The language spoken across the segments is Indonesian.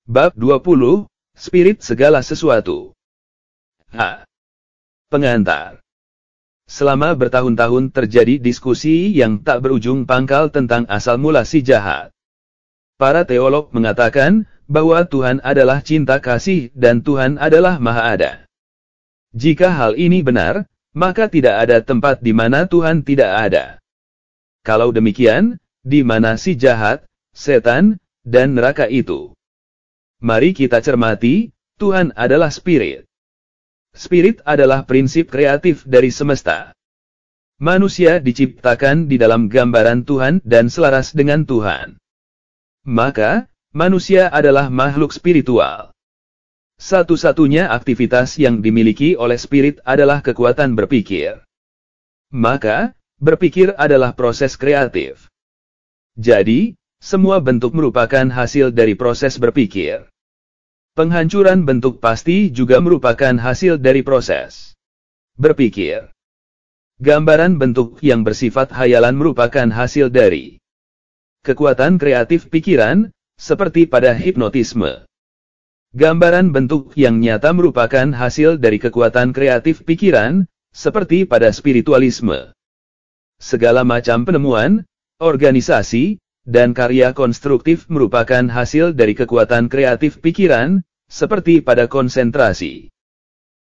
Bab 20, Spirit segala sesuatu. Pengantar. Selama bertahun-tahun terjadi diskusi yang tak berujung pangkal tentang asal mula si jahat. Para teolog mengatakan bahwa Tuhan adalah cinta kasih dan Tuhan adalah Maha Ada. Jika hal ini benar, maka tidak ada tempat di mana Tuhan tidak ada. Kalau demikian, di mana si jahat, setan, dan neraka itu? Mari kita cermati, Tuhan adalah Spirit. Spirit adalah prinsip kreatif dari semesta. Manusia diciptakan di dalam gambaran Tuhan dan selaras dengan Tuhan. Maka, manusia adalah makhluk spiritual. Satu-satunya aktivitas yang dimiliki oleh Spirit adalah kekuatan berpikir. Maka, berpikir adalah proses kreatif. Jadi, semua bentuk merupakan hasil dari proses berpikir. Penghancuran bentuk pasti juga merupakan hasil dari proses berpikir. Gambaran bentuk yang bersifat hayalan merupakan hasil dari kekuatan kreatif pikiran, seperti pada hipnotisme. Gambaran bentuk yang nyata merupakan hasil dari kekuatan kreatif pikiran, seperti pada spiritualisme. Segala macam penemuan, organisasi, dan karya konstruktif merupakan hasil dari kekuatan kreatif pikiran, seperti pada konsentrasi.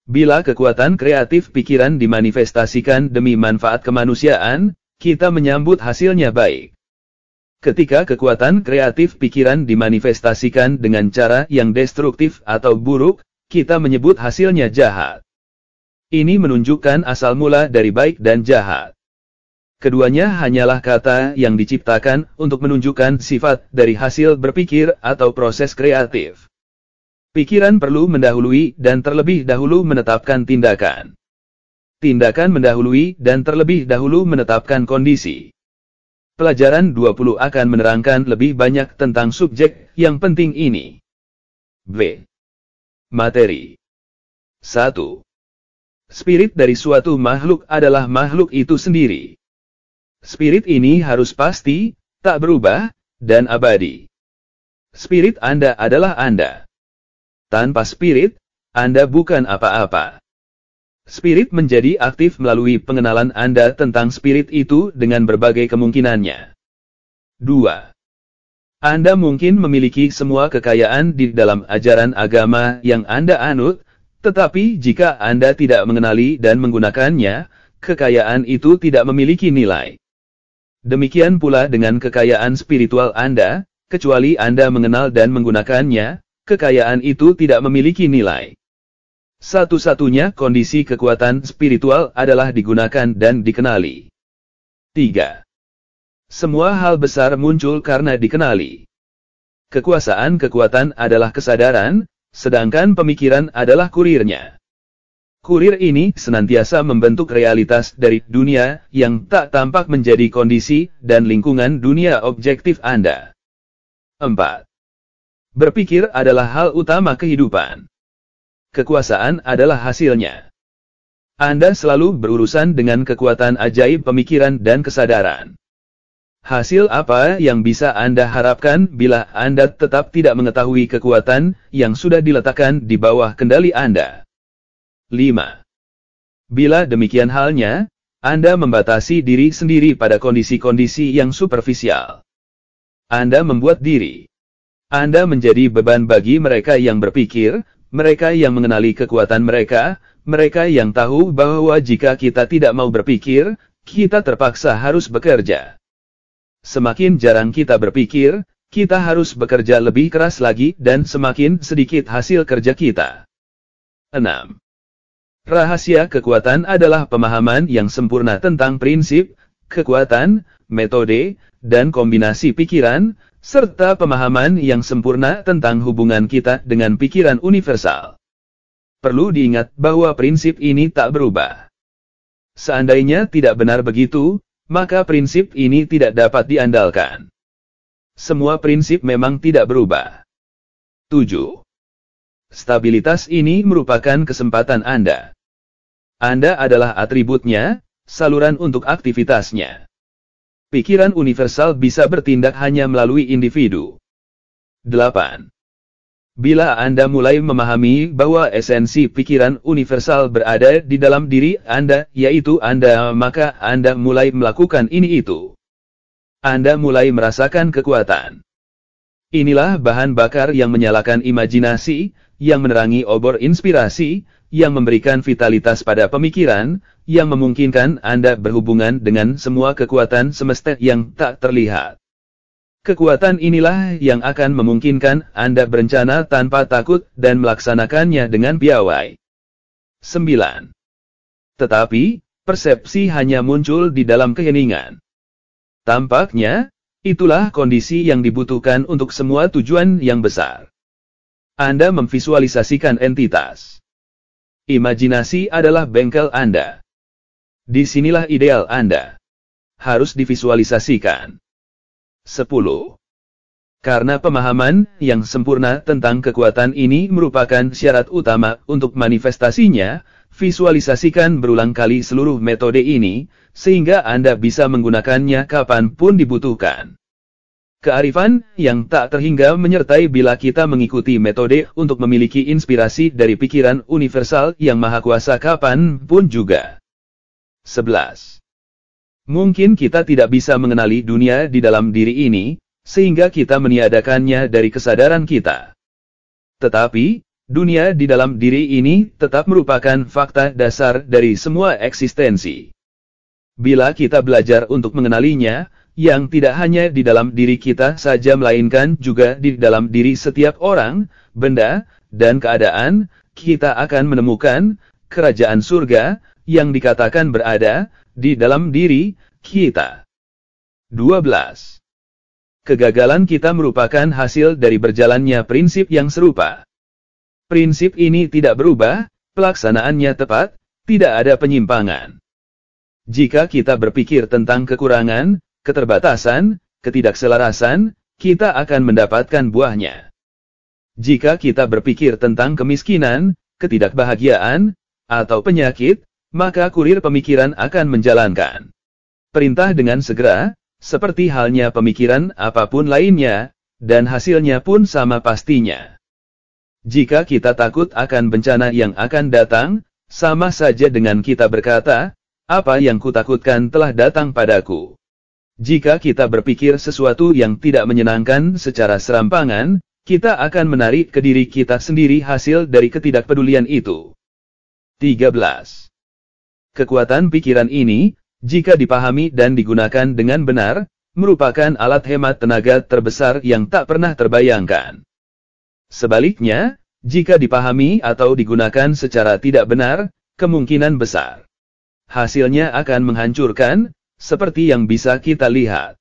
Bila kekuatan kreatif pikiran dimanifestasikan demi manfaat kemanusiaan, kita menyambut hasilnya baik. Ketika kekuatan kreatif pikiran dimanifestasikan dengan cara yang destruktif atau buruk, kita menyebut hasilnya jahat. Ini menunjukkan asal mula dari baik dan jahat. Keduanya hanyalah kata yang diciptakan untuk menunjukkan sifat dari hasil berpikir atau proses kreatif. Pikiran perlu mendahului dan terlebih dahulu menetapkan tindakan. Tindakan mendahului dan terlebih dahulu menetapkan kondisi. Pelajaran 20 akan menerangkan lebih banyak tentang subjek yang penting ini. B. Materi. 1. Spirit dari suatu makhluk adalah makhluk itu sendiri. Spirit ini harus pasti, tak berubah, dan abadi. Spirit Anda adalah Anda. Tanpa spirit, Anda bukan apa-apa. Spirit menjadi aktif melalui pengenalan Anda tentang spirit itu dengan berbagai kemungkinannya. 2. Anda mungkin memiliki semua kekayaan di dalam ajaran agama yang Anda anut, tetapi jika Anda tidak mengenali dan menggunakannya, kekayaan itu tidak memiliki nilai. Demikian pula dengan kekayaan spiritual Anda, kecuali Anda mengenal dan menggunakannya, kekayaan itu tidak memiliki nilai. Satu-satunya kondisi kekuatan spiritual adalah digunakan dan dikenali. 3. Semua hal besar muncul karena dikenali. Kekuasaan kekuatan adalah kesadaran, sedangkan pemikiran adalah kurirnya. Kurir ini senantiasa membentuk realitas dari dunia yang tak tampak menjadi kondisi dan lingkungan dunia objektif Anda. 4. Berpikir adalah hal utama kehidupan. Kekuasaan adalah hasilnya. Anda selalu berurusan dengan kekuatan ajaib pemikiran dan kesadaran. Hasil apa yang bisa Anda harapkan bila Anda tetap tidak mengetahui kekuatan yang sudah diletakkan di bawah kendali Anda? 5. Bila demikian halnya, Anda membatasi diri sendiri pada kondisi-kondisi yang superficial. Anda membuat diri Anda menjadi beban bagi mereka yang berpikir, mereka yang mengenali kekuatan mereka, mereka yang tahu bahwa jika kita tidak mau berpikir, kita terpaksa harus bekerja. Semakin jarang kita berpikir, kita harus bekerja lebih keras lagi dan semakin sedikit hasil kerja kita. 6. Rahasia kekuatan adalah pemahaman yang sempurna tentang prinsip, kekuatan, metode, dan kombinasi pikiran, serta pemahaman yang sempurna tentang hubungan kita dengan pikiran universal. Perlu diingat bahwa prinsip ini tak berubah. Seandainya tidak benar begitu, maka prinsip ini tidak dapat diandalkan. Semua prinsip memang tidak berubah. 7. Stabilitas ini merupakan kesempatan Anda. Anda adalah atributnya, saluran untuk aktivitasnya. Pikiran universal bisa bertindak hanya melalui individu. 8. Bila Anda mulai memahami bahwa esensi pikiran universal berada di dalam diri Anda, yaitu Anda, maka Anda mulai melakukan ini itu. Anda mulai merasakan kekuatan. Inilah bahan bakar yang menyalakan imajinasi, yang menerangi obor inspirasi, yang memberikan vitalitas pada pemikiran, yang memungkinkan Anda berhubungan dengan semua kekuatan semesta yang tak terlihat. Kekuatan inilah yang akan memungkinkan Anda berencana tanpa takut dan melaksanakannya dengan piawai. 9. Tetapi, persepsi hanya muncul di dalam keheningan. Tampaknya, itulah kondisi yang dibutuhkan untuk semua tujuan yang besar. Anda memvisualisasikan entitas. Imajinasi adalah bengkel Anda. Disinilah ideal Anda. Harus divisualisasikan. 10. Karena pemahaman yang sempurna tentang kekuatan ini merupakan syarat utama untuk manifestasinya, visualisasikan berulang kali seluruh metode ini, sehingga Anda bisa menggunakannya kapanpun dibutuhkan. Kearifan yang tak terhingga menyertai bila kita mengikuti metode untuk memiliki inspirasi dari pikiran universal yang maha kuasa kapanpun juga. 11. Mungkin kita tidak bisa mengenali dunia di dalam diri ini, sehingga kita meniadakannya dari kesadaran kita. Tetapi, dunia di dalam diri ini tetap merupakan fakta dasar dari semua eksistensi. Bila kita belajar untuk mengenalinya, yang tidak hanya di dalam diri kita saja melainkan juga di dalam diri setiap orang, benda, dan keadaan, kita akan menemukan kerajaan surga yang dikatakan berada di dalam diri kita. 12. Kegagalan kita merupakan hasil dari berjalannya prinsip yang serupa. Prinsip ini tidak berubah, pelaksanaannya tepat, tidak ada penyimpangan. Jika kita berpikir tentang kekurangan, keterbatasan, ketidakselarasan, kita akan mendapatkan buahnya. Jika kita berpikir tentang kemiskinan, ketidakbahagiaan, atau penyakit, maka kurir pemikiran akan menjalankan perintah dengan segera, seperti halnya pemikiran apapun lainnya, dan hasilnya pun sama pastinya. Jika kita takut akan bencana yang akan datang, sama saja dengan kita berkata, apa yang kutakutkan telah datang padaku. Jika kita berpikir sesuatu yang tidak menyenangkan secara serampangan, kita akan menarik ke diri kita sendiri hasil dari ketidakpedulian itu. 13. Kekuatan pikiran ini, jika dipahami dan digunakan dengan benar, merupakan alat hemat tenaga terbesar yang tak pernah terbayangkan. Sebaliknya, jika dipahami atau digunakan secara tidak benar, kemungkinan besar hasilnya akan menghancurkan, seperti yang bisa kita lihat.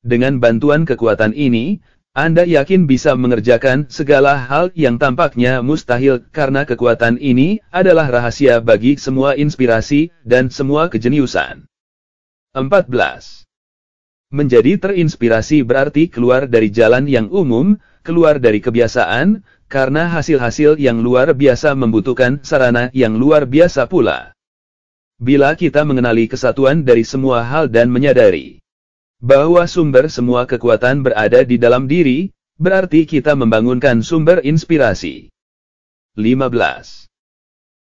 Dengan bantuan kekuatan ini, Anda yakin bisa mengerjakan segala hal yang tampaknya mustahil karena kekuatan ini adalah rahasia bagi semua inspirasi dan semua kejeniusan. 14. Menjadi terinspirasi berarti keluar dari jalan yang umum, keluar dari kebiasaan, karena hasil-hasil yang luar biasa membutuhkan sarana yang luar biasa pula. Bila kita mengenali kesatuan dari semua hal dan menyadari bahwa sumber semua kekuatan berada di dalam diri, berarti kita membangunkan sumber inspirasi. 15.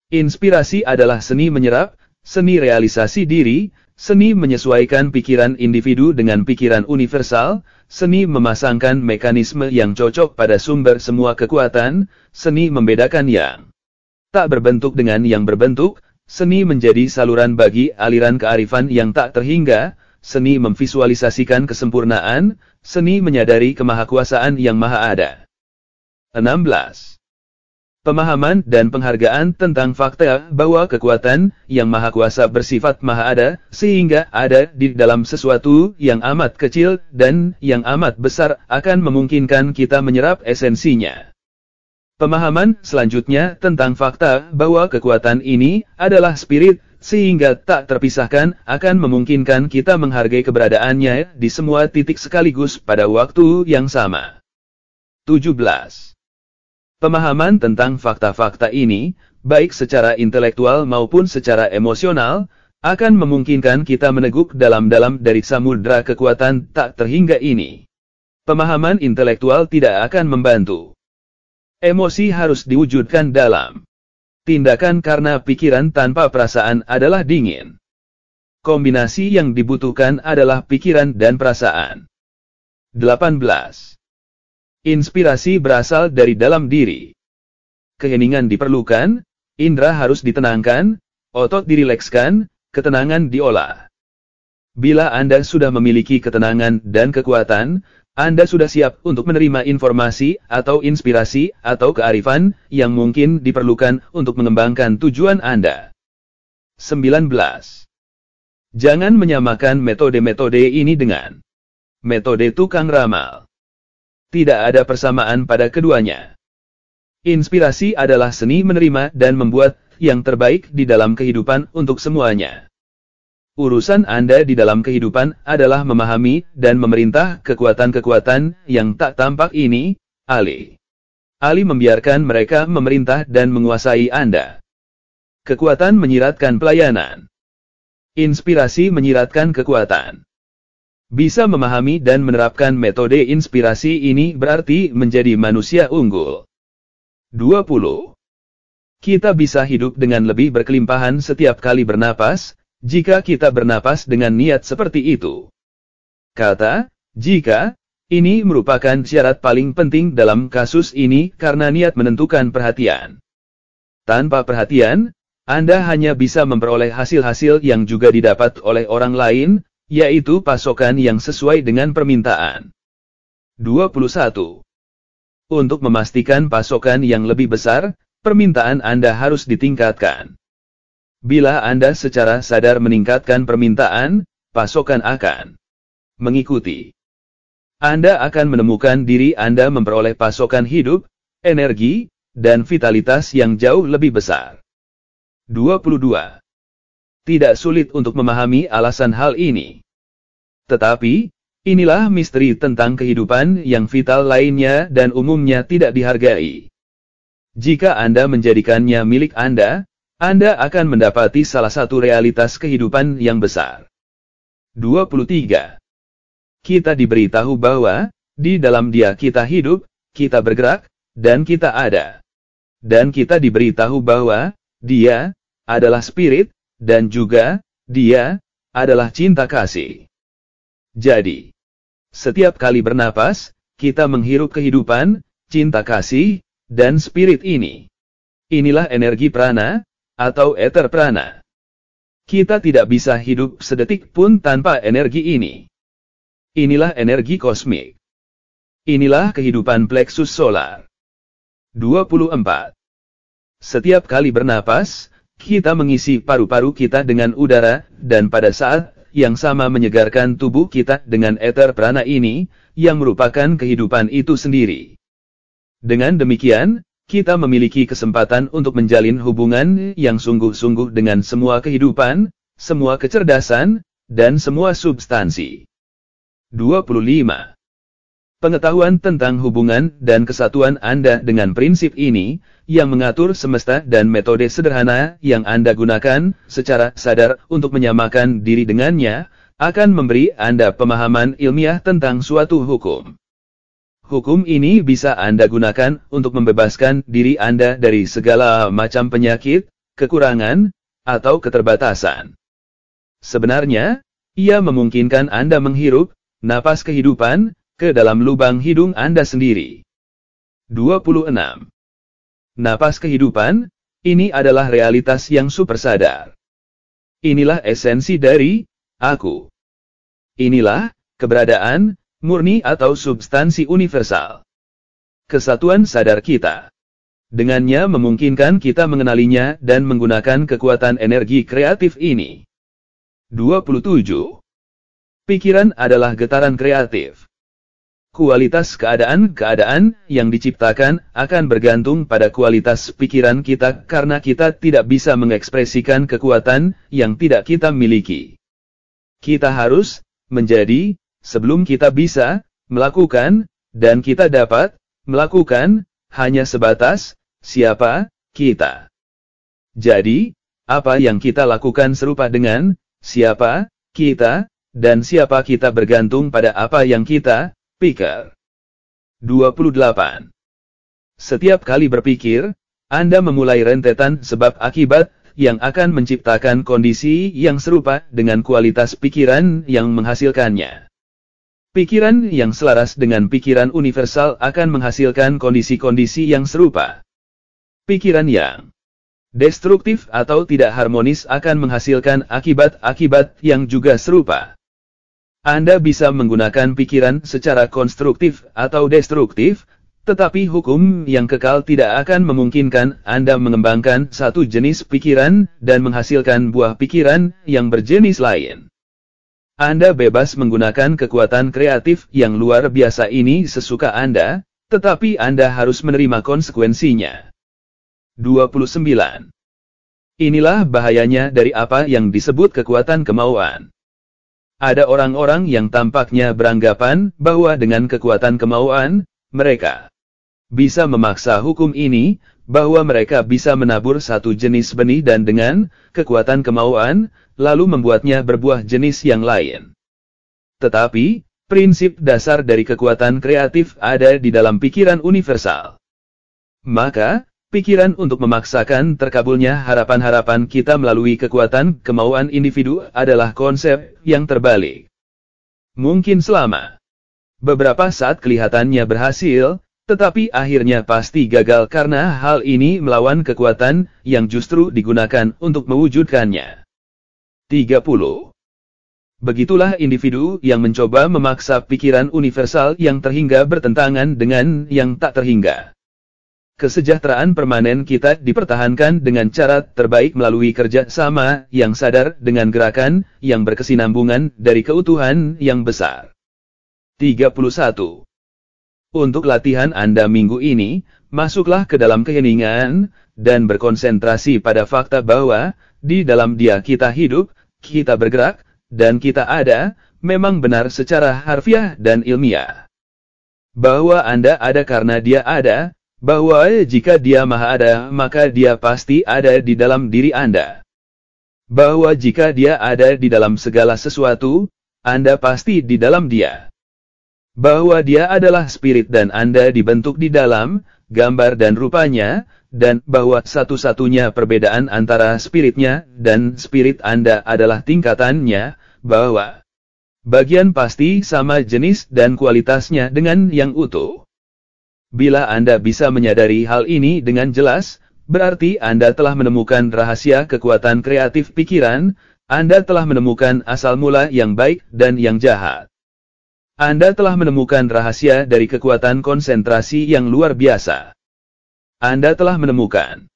Inspirasi adalah seni menyerap, seni realisasi diri, seni menyesuaikan pikiran individu dengan pikiran universal, seni memasangkan mekanisme yang cocok pada sumber semua kekuatan, seni membedakan yang tak berbentuk dengan yang berbentuk, seni menjadi saluran bagi aliran kearifan yang tak terhingga, seni memvisualisasikan kesempurnaan, seni menyadari kemahakuasaan yang maha ada. 16. Pemahaman dan penghargaan tentang fakta bahwa kekuatan yang maha kuasa bersifat maha ada, sehingga ada di dalam sesuatu yang amat kecil dan yang amat besar akan memungkinkan kita menyerap esensinya. Pemahaman selanjutnya tentang fakta bahwa kekuatan ini adalah spirit, sehingga tak terpisahkan akan memungkinkan kita menghargai keberadaannya di semua titik sekaligus pada waktu yang sama. 17. Pemahaman tentang fakta-fakta ini, baik secara intelektual maupun secara emosional, akan memungkinkan kita meneguk dalam-dalam dari samudera kekuatan tak terhingga ini. Pemahaman intelektual tidak akan membantu. Emosi harus diwujudkan dalam tindakan karena pikiran tanpa perasaan adalah dingin. Kombinasi yang dibutuhkan adalah pikiran dan perasaan. 18. Inspirasi berasal dari dalam diri. Keheningan diperlukan, indera harus ditenangkan, otot dirilekskan, ketenangan diolah. Bila Anda sudah memiliki ketenangan dan kekuatan, Anda sudah siap untuk menerima informasi atau inspirasi atau kearifan yang mungkin diperlukan untuk mengembangkan tujuan Anda. 19. Jangan menyamakan metode-metode ini dengan metode tukang ramal. Tidak ada persamaan pada keduanya. Inspirasi adalah seni menerima dan membuat yang terbaik di dalam kehidupan untuk semuanya. Urusan Anda di dalam kehidupan adalah memahami dan memerintah kekuatan-kekuatan yang tak tampak ini, alih membiarkan mereka memerintah dan menguasai Anda. Kekuatan menyiratkan pelayanan. Inspirasi menyiratkan kekuatan. Bisa memahami dan menerapkan metode inspirasi ini berarti menjadi manusia unggul. 20. Kita bisa hidup dengan lebih berkelimpahan setiap kali bernapas, jika kita bernapas dengan niat seperti itu. Kata, jika, ini merupakan syarat paling penting dalam kasus ini karena niat menentukan perhatian. Tanpa perhatian, Anda hanya bisa memperoleh hasil-hasil yang juga didapat oleh orang lain, yaitu pasokan yang sesuai dengan permintaan. 21. Untuk memastikan pasokan yang lebih besar, permintaan Anda harus ditingkatkan. Bila Anda secara sadar meningkatkan permintaan, pasokan akan mengikuti. Anda akan menemukan diri Anda memperoleh pasokan hidup, energi, dan vitalitas yang jauh lebih besar. 22. Tidak sulit untuk memahami alasan hal ini. Tetapi, inilah misteri tentang kehidupan yang vital lainnya dan umumnya tidak dihargai. Jika Anda menjadikannya milik Anda akan mendapati salah satu realitas kehidupan yang besar. 23. Kita diberitahu bahwa, di dalam Dia kita hidup, kita bergerak, dan kita ada. Dan kita diberitahu bahwa, Dia adalah spirit, dan juga, Dia adalah cinta kasih. Jadi, setiap kali bernapas, kita menghirup kehidupan, cinta kasih, dan spirit ini. Inilah energi prana, atau eter prana. Kita tidak bisa hidup sedetik pun tanpa energi ini. Inilah energi kosmik. Inilah kehidupan plexus solar. 24. Setiap kali bernapas, kita mengisi paru-paru kita dengan udara, dan pada saat yang sama menyegarkan tubuh kita dengan eter prana ini, yang merupakan kehidupan itu sendiri. Dengan demikian, kita memiliki kesempatan untuk menjalin hubungan yang sungguh-sungguh dengan semua kehidupan, semua kecerdasan, dan semua substansi. 25. Pengetahuan tentang hubungan dan kesatuan Anda dengan prinsip ini, yang mengatur semesta dan metode sederhana yang Anda gunakan secara sadar untuk menyamakan diri dengannya, akan memberi Anda pemahaman ilmiah tentang suatu hukum. Hukum ini bisa Anda gunakan untuk membebaskan diri Anda dari segala macam penyakit, kekurangan, atau keterbatasan. Sebenarnya, ia memungkinkan Anda menghirup napas kehidupan ke dalam lubang hidung Anda sendiri. 26. Napas kehidupan, ini adalah realitas yang super sadar. Inilah esensi dari aku. Inilah keberadaan murni atau substansi universal. Kesatuan sadar kita. Dengannya memungkinkan kita mengenalinya dan menggunakan kekuatan energi kreatif ini. 27. Pikiran adalah getaran kreatif. Kualitas keadaan-keadaan yang diciptakan akan bergantung pada kualitas pikiran kita karena kita tidak bisa mengekspresikan kekuatan yang tidak kita miliki. Kita harus menjadi, sebelum kita bisa melakukan, dan kita dapat melakukan, hanya sebatas siapa kita. Jadi, apa yang kita lakukan serupa dengan siapa kita, dan siapa kita bergantung pada apa yang kita pikir. 28. Setiap kali berpikir, Anda memulai rentetan sebab akibat yang akan menciptakan kondisi yang serupa dengan kualitas pikiran yang menghasilkannya. Pikiran yang selaras dengan pikiran universal akan menghasilkan kondisi-kondisi yang serupa. Pikiran yang destruktif atau tidak harmonis akan menghasilkan akibat-akibat yang juga serupa. Anda bisa menggunakan pikiran secara konstruktif atau destruktif, tetapi hukum yang kekal tidak akan memungkinkan Anda mengembangkan satu jenis pikiran dan menghasilkan buah pikiran yang berjenis lain. Anda bebas menggunakan kekuatan kreatif yang luar biasa ini sesuka Anda, tetapi Anda harus menerima konsekuensinya. 29. Inilah bahayanya dari apa yang disebut kekuatan kemauan. Ada orang-orang yang tampaknya beranggapan bahwa dengan kekuatan kemauan, mereka bisa memaksa hukum ini, bahwa mereka bisa menabur satu jenis benih dan dengan kekuatan kemauan, lalu membuatnya berbuah jenis yang lain. Tetapi, prinsip dasar dari kekuatan kreatif ada di dalam pikiran universal. Maka, pikiran untuk memaksakan terkabulnya harapan-harapan kita melalui kekuatan kemauan individu adalah konsep yang terbalik. Mungkin selama beberapa saat kelihatannya berhasil, tetapi akhirnya pasti gagal karena hal ini melawan kekuatan yang justru digunakan untuk mewujudkannya. 30. Begitulah individu yang mencoba memaksa pikiran universal yang terhingga bertentangan dengan yang tak terhingga. Kesejahteraan permanen kita dipertahankan dengan cara terbaik melalui kerja sama yang sadar dengan gerakan yang berkesinambungan dari keutuhan yang besar. 31. Untuk latihan Anda minggu ini, masuklah ke dalam keheningan, dan berkonsentrasi pada fakta bahwa, di dalam Dia kita hidup, kita bergerak, dan kita ada, memang benar secara harfiah dan ilmiah. Bahwa Anda ada karena Dia ada, bahwa jika Dia Maha Ada, maka Dia pasti ada di dalam diri Anda. Bahwa jika Dia ada di dalam segala sesuatu, Anda pasti di dalam Dia. Bahwa Dia adalah spirit dan Anda dibentuk di dalam gambar dan rupanya, dan bahwa satu-satunya perbedaan antara spiritnya dan spirit Anda adalah tingkatannya, bahwa bagian pasti sama jenis dan kualitasnya dengan yang utuh. Bila Anda bisa menyadari hal ini dengan jelas, berarti Anda telah menemukan rahasia kekuatan kreatif pikiran, Anda telah menemukan asal mula yang baik dan yang jahat. Anda telah menemukan rahasia dari kekuatan konsentrasi yang luar biasa. Anda telah menemukan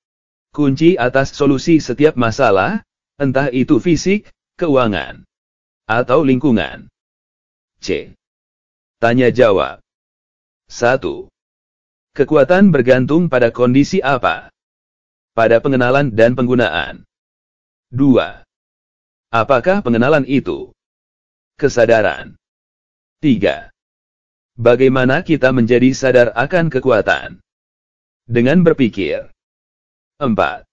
kunci atas solusi setiap masalah, entah itu fisik, keuangan, atau lingkungan. C. Tanya jawab. 1. Kekuatan bergantung pada kondisi apa? Pada pengenalan dan penggunaan. 2. Apakah pengenalan itu? Kesadaran. 3. Bagaimana kita menjadi sadar akan kekuatan? Dengan berpikir. 4.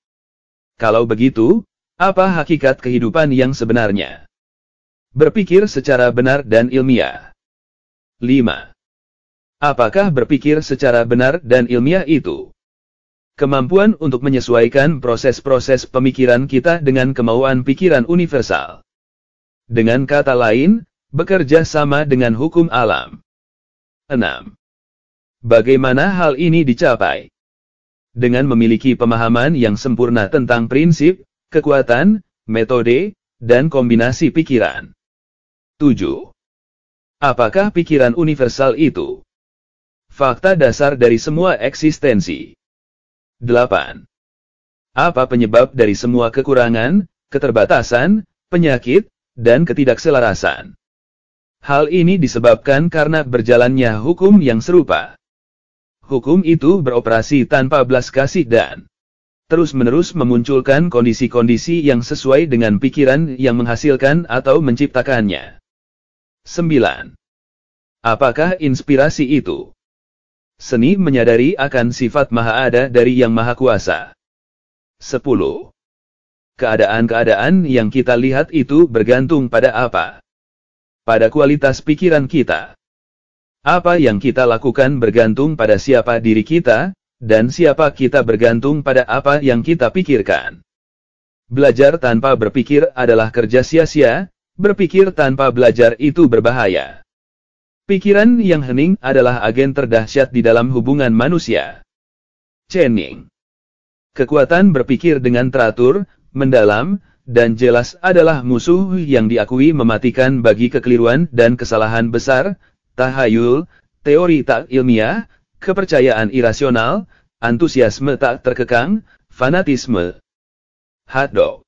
Kalau begitu, apa hakikat kehidupan yang sebenarnya? Berpikir secara benar dan ilmiah. 5. Apakah berpikir secara benar dan ilmiah itu? Kemampuan untuk menyesuaikan proses-proses pemikiran kita dengan kemauan pikiran universal. Dengan kata lain, bekerja sama dengan hukum alam. 6. Bagaimana hal ini dicapai? Dengan memiliki pemahaman yang sempurna tentang prinsip, kekuatan, metode, dan kombinasi pikiran. 7. Apakah pikiran universal itu? Fakta dasar dari semua eksistensi. 8. Apa penyebab dari semua kekurangan, keterbatasan, penyakit, dan ketidakselarasan? Hal ini disebabkan karena berjalannya hukum yang serupa. Hukum itu beroperasi tanpa belas kasih dan terus-menerus memunculkan kondisi-kondisi yang sesuai dengan pikiran yang menghasilkan atau menciptakannya. 9. Apakah inspirasi itu? Seni menyadari akan sifat Maha Ada dari Yang Maha Kuasa. 10. Keadaan-keadaan yang kita lihat itu bergantung pada apa? Pada kualitas pikiran kita. Apa yang kita lakukan bergantung pada siapa diri kita, dan siapa kita bergantung pada apa yang kita pikirkan. Belajar tanpa berpikir adalah kerja sia-sia, berpikir tanpa belajar itu berbahaya. Pikiran yang hening adalah agen terdahsyat di dalam hubungan manusia. Channing. Kekuatan berpikir dengan teratur, mendalam, dan jelas adalah musuh yang diakui mematikan bagi kekeliruan dan kesalahan besar, tahayul, teori tak ilmiah, kepercayaan irasional, antusiasme tak terkekang, fanatisme. Haddo.